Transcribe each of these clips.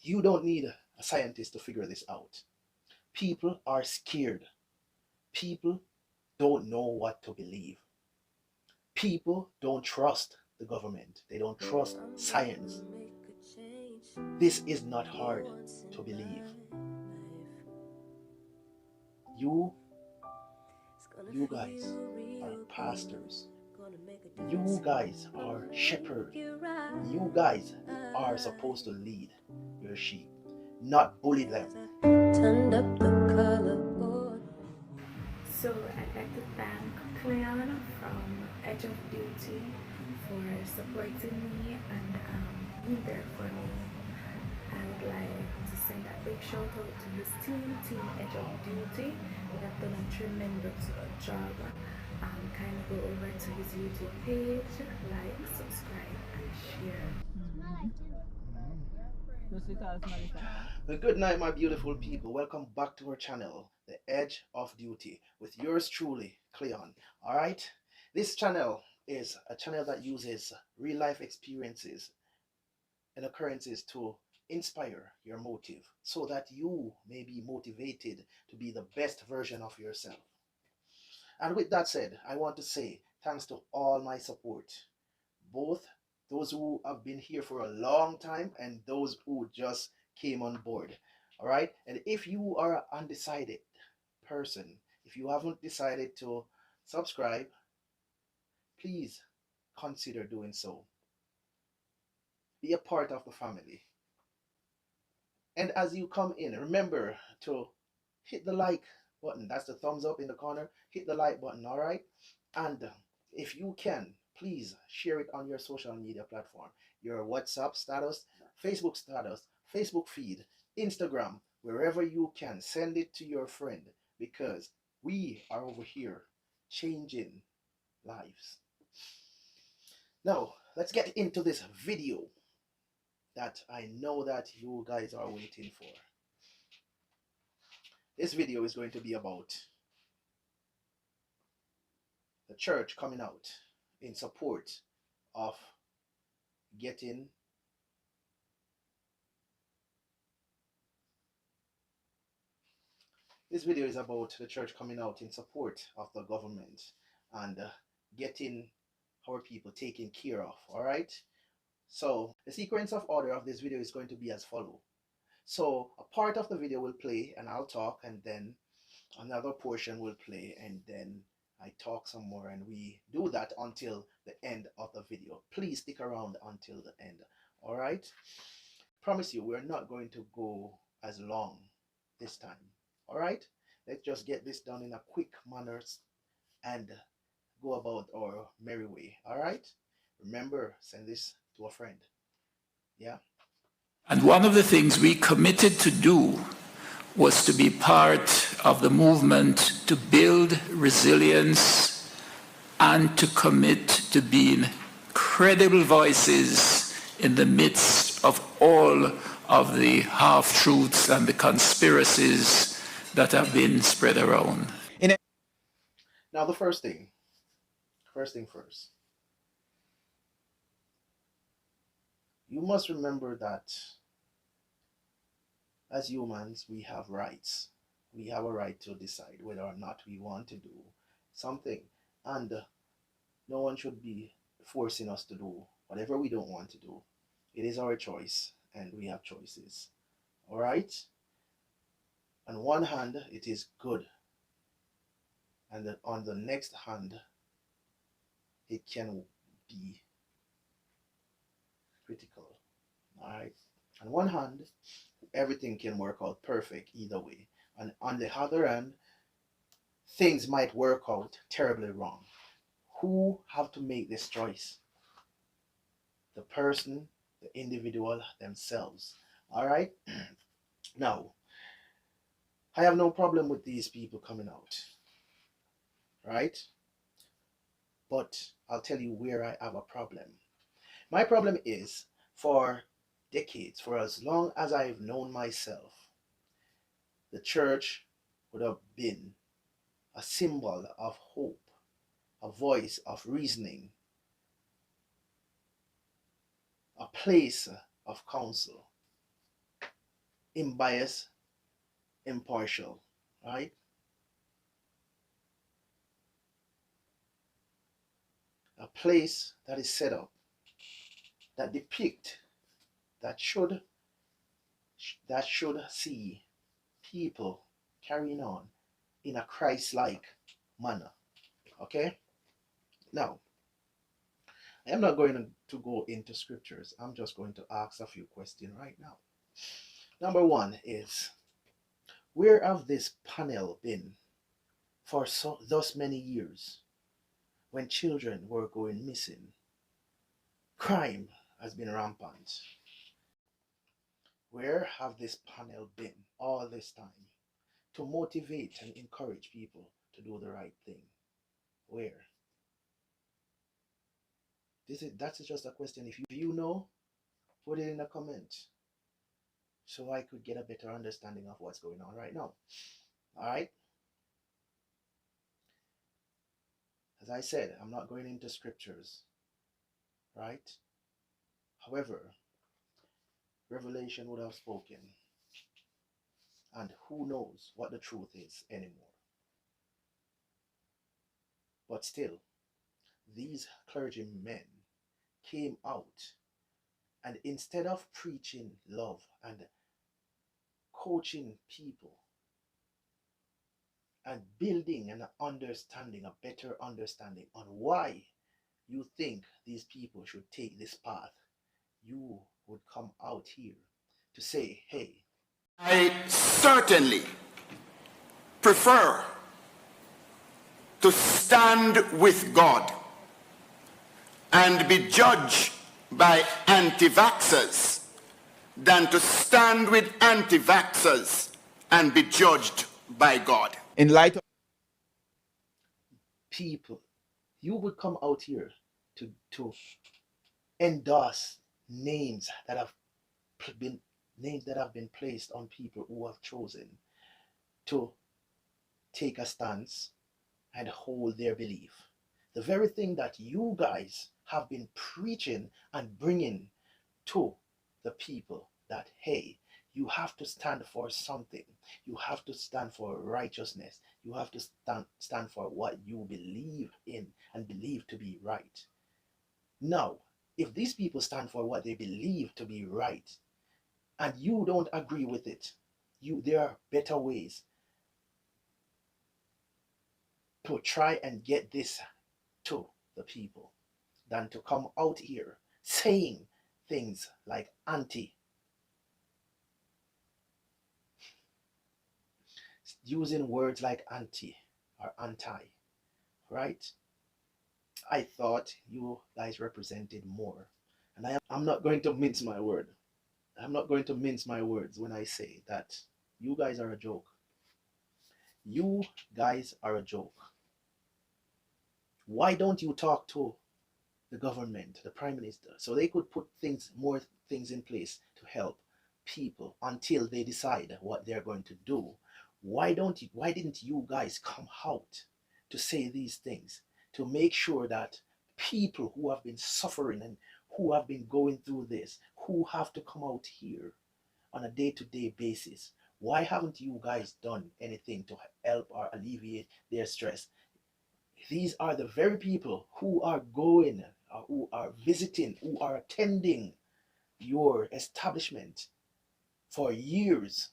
You don't need a scientist to figure this out. People are scared. People don't know what to believe. People don't trust the government. They don't trust science. This is not hard to believe. You, you guys are pastors. You guys are shepherds. You guys are supposed to lead your sheep, not bully them. Turned up the color. So I'd like to thank Cleon from Edge of Duty for supporting me and being there for me. I would like to send a big shout out to his team Edge of Duty. They have done a tremendous job. Kind of go over to his YouTube page, like, subscribe, and share. Good night, my beautiful people. Welcome back to our channel, The Edge of Duty, with yours truly, Cleon. All right, this channel is a channel that uses real life experiences and occurrences to inspire your motive so that you may be motivated to be the best version of yourself. And with that said, I want to say thanks to all my support, both those who have been here for a long time and those who just came on board. All right. And if you are an undecided person, if you haven't decided to subscribe, please consider doing so. Be a part of the family. And as you come in, remember to hit the like button. That's the thumbs up in the corner. Hit the like button. All right. And if you can, please share it on your social media platform, your WhatsApp status, Facebook status, Facebook feed, Instagram, wherever you can. Send it to your friend because we are over here changing lives. Now, let's get into this video that I know that you guys are waiting for. This video is going to be about the church coming out in support of getting this video is about the church coming out in support of the government and getting our people taken care of. All right, so the sequence of order of this video is going to be as follow. So a part of the video will play and I'll talk, and then another portion will play and then I talk some more, and we do that until the end of the video. Please stick around until the end. All right, promise you we're not going to go as long this time. All right, let's just get this done in a quick manner and go about our merry way. All right, remember, send this to a friend. Yeah. And one of the things we committed to do was to be part of the movement to build resilience and to commit to being credible voices in the midst of all of the half-truths and the conspiracies that have been spread around. Now the first thing first. You must remember that as humans, we have rights. We have a right to decide whether or not we want to do something. And no one should be forcing us to do whatever we don't want to do. It is our choice, and we have choices. All right? On one hand, it is good. And then on the next hand, it can be critical. All right? On one hand, everything can work out perfect either way. And on the other hand, things might work out terribly wrong. Who have to make this choice? The person, the individual themselves. All right? Now, I have no problem with these people coming out. Right? But I'll tell you where I have a problem. My problem is, for decades, for as long as I've known myself, the church would have been a symbol of hope, a voice of reasoning, a place of counsel. unbiased, impartial, right? A place that is set up that depict that should see people carrying on in a Christ-like manner. Okay? Now, I am not going to go into scriptures. I'm just going to ask a few questions right now. Number one is, where have this panel been for thus many years when children were going missing? Crime has been rampant. Where have this panel been all this time to motivate and encourage people to do the right thing? Where? That's just a question. If you know, put it in the comment so I could get a better understanding of what's going on right now. All right? As I said, I'm not going into scriptures, right? However, Revelation would have spoken, and who knows what the truth is anymore. But still, these clergymen came out, and instead of preaching love and coaching people and building an understanding, a better understanding on why you think these people should take this path, you would come out here to say, hey, I certainly prefer to stand with God and be judged by anti-vaxxers than to stand with anti-vaxxers and be judged by God. In light of people, you would come out here to endorse names that have been placed on people who have chosen to take a stance and hold their belief. The very thing that you guys have been preaching and bringing to the people, that hey, you have to stand for something. You have to stand for righteousness. You have to stand for what you believe in and believe to be right. Now, if these people stand for what they believe to be right, and you don't agree with it, there are better ways to try and get this to the people than to come out here saying things like using words like anti or anti, right? I thought you guys represented more. And I'm not going to mince my word. I'm not going to mince my words when I say that you guys are a joke. You guys are a joke. Why don't you talk to the government, the prime minister, so they could put more things in place to help people until they decide what they're going to do? Why didn't you guys come out to say these things, to make sure that people who have been suffering and who have been going through this, who have to come out here on a day-to-day basis, why haven't you guys done anything to help or alleviate their stress? These are the very people who are going, who are visiting, who are attending your establishment for years.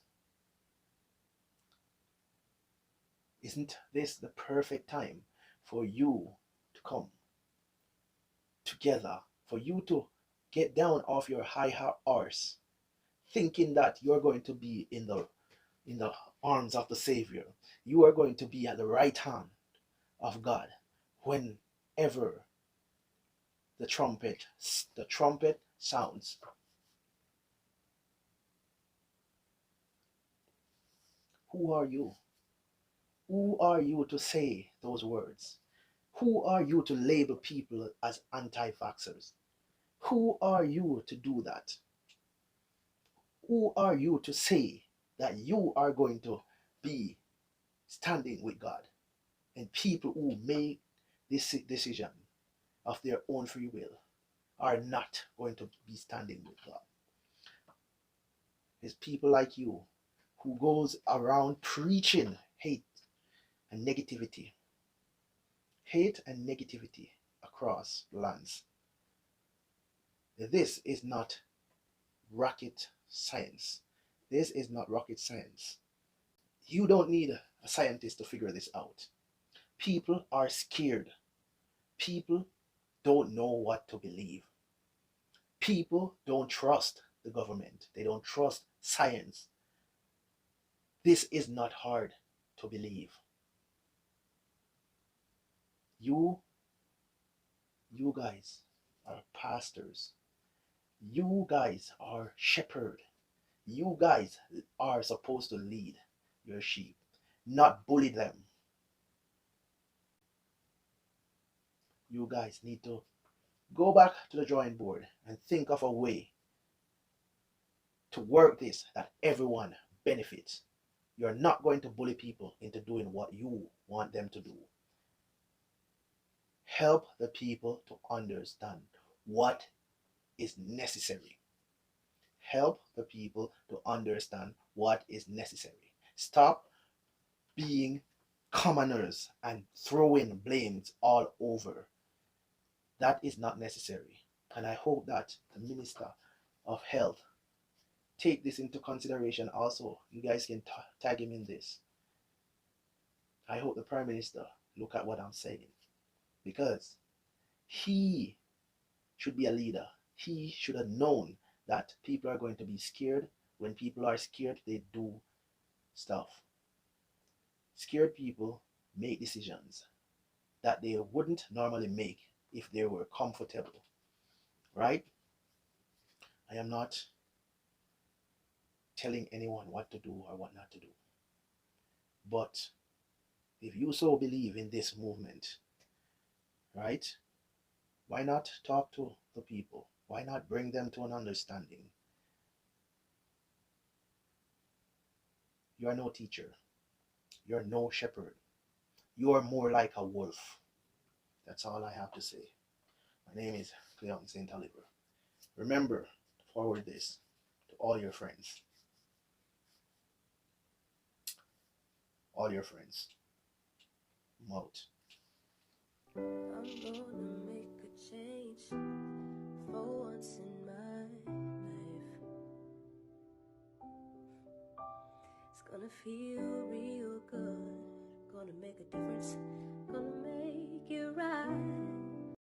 Isn't this the perfect time for you to come together, for you to get down off your high horse, thinking that you're going to be in the arms of the Savior? You are going to be at the right hand of God whenever the trumpet sounds. Who are you? Who are you to say those words? Who are you to label people as anti-vaxxers? Who are you to do that? Who are you to say that you are going to be standing with God? And people who make this decision of their own free will are not going to be standing with God. is people like you who goes around preaching hate and negativity. Hate and negativity across lands. This is not rocket science. This is not rocket science. You don't need a scientist to figure this out. People are scared. People don't know what to believe. People don't trust the government. They don't trust science. This is not hard to believe. You guys are pastors. You guys are shepherds. You guys are supposed to lead your sheep, not bully them. You guys need to go back to the drawing board and think of a way to work this that everyone benefits. You're not going to bully people into doing what you want them to do. Help the people to understand what is necessary. Help the people to understand what is necessary. Stop being commoners and throwing blames all over. That is not necessary. And I hope that the Minister of Health take this into consideration also. You guys can tag him in this. I hope the Prime Minister look at what I'm saying, because he should be a leader. He should have known that people are going to be scared. When people are scared, they do stuff. Scared people make decisions that they wouldn't normally make if they were comfortable, right? I am not telling anyone what to do or what not to do. But if you so believe in this movement, right, why not talk to the people? Why not bring them to an understanding? You are no teacher. You're no shepherd. You are more like a wolf. That's all I have to say. My name is Cleon St. Oliver. Remember to forward this to all your friends. All your friends. I'm out. I'm gonna make a change for once in my life. It's gonna feel real.